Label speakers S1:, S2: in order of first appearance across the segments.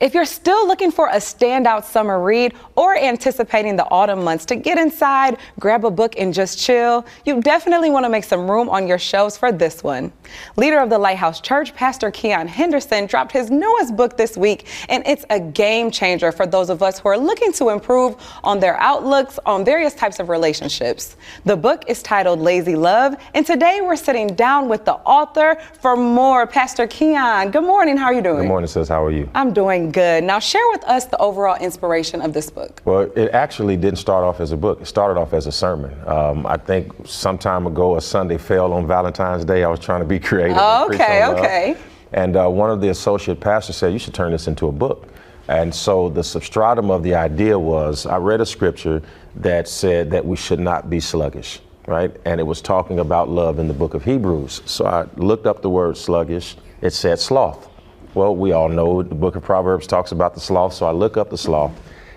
S1: If you're still looking for a standout summer read or anticipating the autumn months to get inside, grab a book and just chill, you definitely want to make some room on your shelves for this one. Leader of the Lighthouse Church, Pastor Keion Henderson, dropped his newest book this week, and it's a game changer for those of us who are looking to improve on their outlooks on various types of relationships. The book is titled Lazy Love, and today we're sitting down with the author for more. Pastor Keion, good morning. How are you doing?
S2: Good morning, sis. How are you?
S1: I'm doing good. Now share with us the overall inspiration of this book.
S2: Well, it actually didn't start off as a book. It started off as a sermon. I think some time ago, a Sunday fell on Valentine's Day. I was trying to be creative.
S1: Okay.
S2: And one of the associate pastors said, you should turn this into a book. And so the substratum of the idea was, I read a scripture that said that we should not be sluggish, right? And it was talking about love in the book of Hebrews. So I looked up the word sluggish. It said sloth. Well, we all know the book of Proverbs talks about the sloth. So I look up the sloth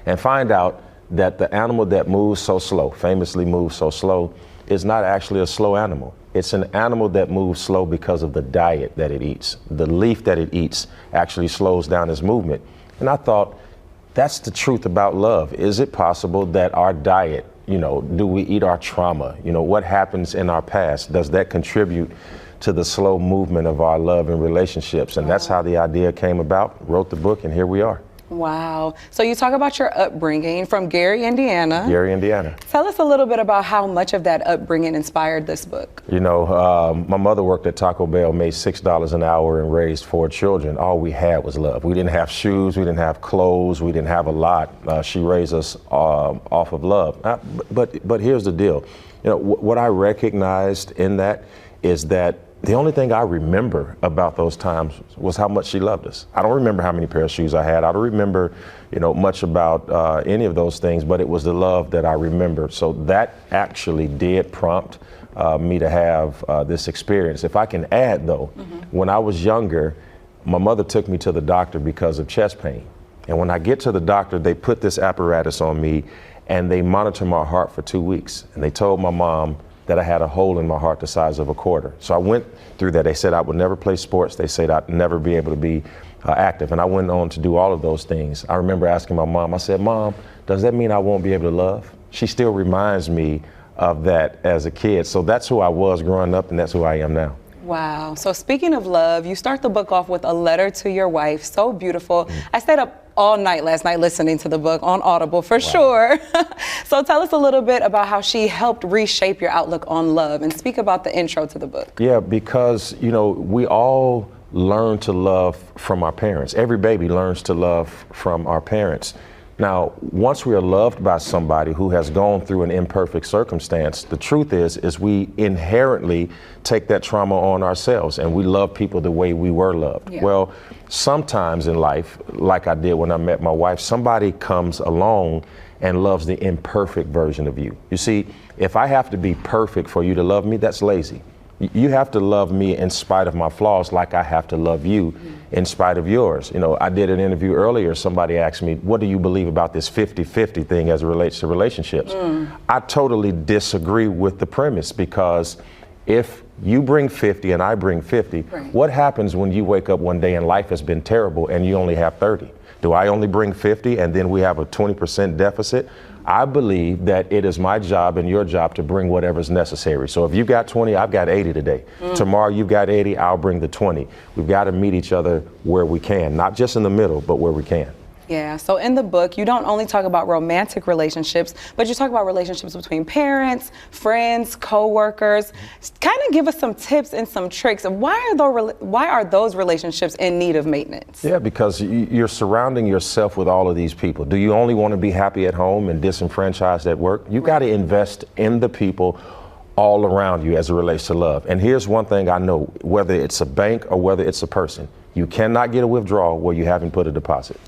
S2: and find out that the animal that moves so slow, famously moves so slow, is not actually a slow animal. It's an animal that moves slow because of the diet that it eats. The leaf that it eats actually slows down its movement. And I thought, that's the truth about love. Is it possible that our diet, do we eat our trauma? What happens in our past? Does that contribute to the slow movement of our love and relationships? And that's how the idea came about. Wrote the book, and here we are.
S1: Wow. So you talk about your upbringing from Gary, Indiana.
S2: Gary, Indiana.
S1: Tell us a little bit about how much of that upbringing inspired this book.
S2: My mother worked at Taco Bell, made $6 an hour, and raised 4 children. All we had was love. We didn't have shoes, we didn't have clothes, we didn't have a lot. She raised us off of love. But here's the deal. What I recognized in that is that the only thing I remember about those times was how much she loved us. I don't remember how many pairs of shoes I had. I don't remember, much about any of those things, but it was the love that I remembered. So that actually did prompt me to have this experience. If I can add, though, when I was younger, my mother took me to the doctor because of chest pain. And when I get to the doctor, they put this apparatus on me and they monitor my heart for 2 weeks. And they told my mom that I had a hole in my heart the size of a quarter. So I went through that. They said I would never play sports. They said I'd never be able to be active. And I went on to do all of those things. I remember asking my mom, I said, Mom, does that mean I won't be able to love? She still reminds me of that as a kid. So that's who I was growing up, and that's who I am now.
S1: Wow. So speaking of love, you start the book off with a letter to your wife. So beautiful. I stayed up all night last night listening to the book on Audible for sure. So tell us a little bit about how she helped reshape your outlook on love, and speak about the intro to the book.
S2: Yeah, because, we all learn to love from our parents. Every baby learns to love from our parents. Now, once we are loved by somebody who has gone through an imperfect circumstance, the truth is we inherently take that trauma on ourselves, and we love people the way we were loved.
S1: Yeah.
S2: Well, sometimes in life, like I did when I met my wife, somebody comes along and loves the imperfect version of you. You see, if I have to be perfect for you to love me, that's lazy. You have to love me in spite of my flaws, like I have to love you in spite of yours. I did an interview earlier. Somebody asked me, what do you believe about this 50-50 thing as it relates to relationships? I totally disagree with the premise, because if you bring 50 and I bring 50, what happens when you wake up one day and life has been terrible and you only have 30? Do I only bring 50 and then we have a 20% deficit? I believe that it is my job and your job to bring whatever's necessary. So if you got 20, I've got 80 today. Tomorrow you've got 80, I'll bring the 20. We've got to meet each other where we can, not just in the middle, but where we can.
S1: Yeah, so in the book, you don't only talk about romantic relationships, but you talk about relationships between parents, friends, co-workers. Kind of give us some tips and some tricks of why are those relationships in need of maintenance? Yeah,
S2: because you're surrounding yourself with all of these people. Do you only want to be happy at home and disenfranchised at work? You got to invest in the people all around you as it relates to love. And here's one thing I know, whether it's a bank or whether it's a person, you cannot get a withdrawal where you haven't put a deposit.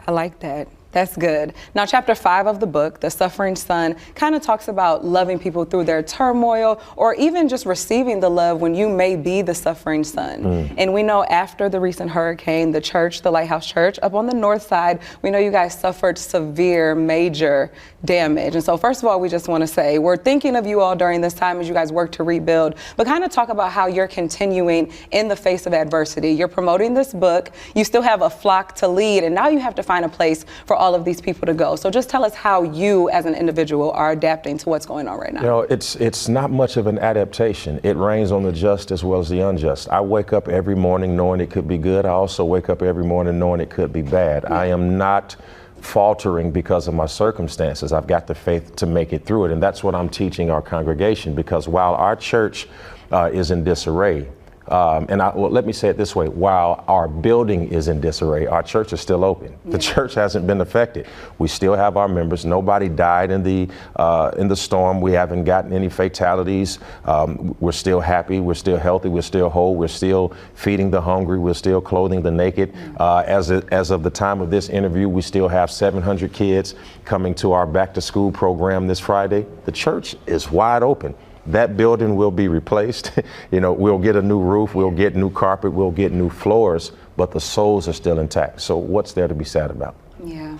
S1: I like that. That's good. Now, chapter 5 of the book, The Suffering Son, kind of talks about loving people through their turmoil, or even just receiving the love when you may be the suffering son. And we know after the recent hurricane, the church, the Lighthouse Church up on the north side, we know you guys suffered severe, major damage. And so first of all, we just want to say we're thinking of you all during this time as you guys work to rebuild, but kind of talk about how you're continuing in the face of adversity. You're promoting this book, you still have a flock to lead, and now you have to find a place for all of these people to go. So just tell us how you as an individual are adapting to what's going on right now.
S2: You know, it's not much of an adaptation. It rains on the just as well as the unjust. I wake up every morning knowing it could be good. I also wake up every morning knowing it could be bad. I am not faltering because of my circumstances. I've got the faith to make it through it. And that's what I'm teaching our congregation, because while our church is in disarray, let me say it this way, while our building is in disarray, our church is still open. The church hasn't been affected. We still have our members. Nobody died in the storm. We haven't gotten any fatalities. We're still happy. We're still healthy. We're still whole. We're still feeding the hungry. We're still clothing the naked. As of the time of this interview, we still have 700 kids coming to our back to school program this Friday. The church is wide open. That building will be replaced. You know, we'll get a new roof, we'll get new carpet, we'll get new floors, but the souls are still intact. So what's there to be sad about?
S1: Yeah.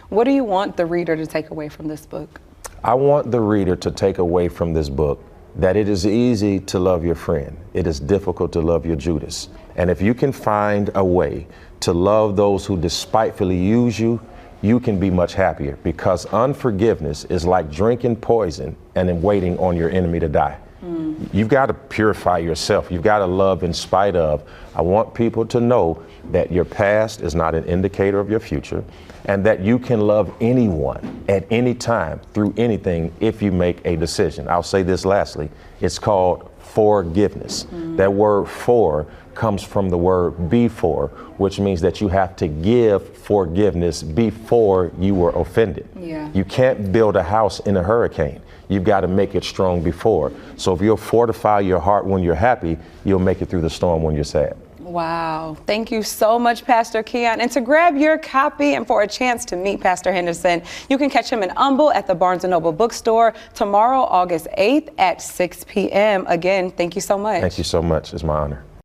S1: What do you want the reader to take away from this book?
S2: I want the reader to take away from this book that it is easy to love your friend. It is difficult to love your Judas. And if you can find a way to love those who despitefully use you, you can be much happier, because unforgiveness is like drinking poison and then waiting on your enemy to die. You've got to purify yourself. You've got to love in spite of. I want people to know that your past is not an indicator of your future, and that you can love anyone at any time through anything if you make a decision. I'll say this lastly, it's called forgiveness. That word for comes from the word before, which means that you have to give forgiveness before you were offended. You can't build a house in a hurricane. You've got to make it strong before. So if you'll fortify your heart when you're happy, you'll make it through the storm when you're sad.
S1: Wow. Thank you so much, Pastor Keion. And to grab your copy and for a chance to meet Pastor Henderson, you can catch him in Humble at the Barnes & Noble bookstore tomorrow, August 8th at 6 p.m. Again, thank you so much.
S2: Thank you so much. It's my honor.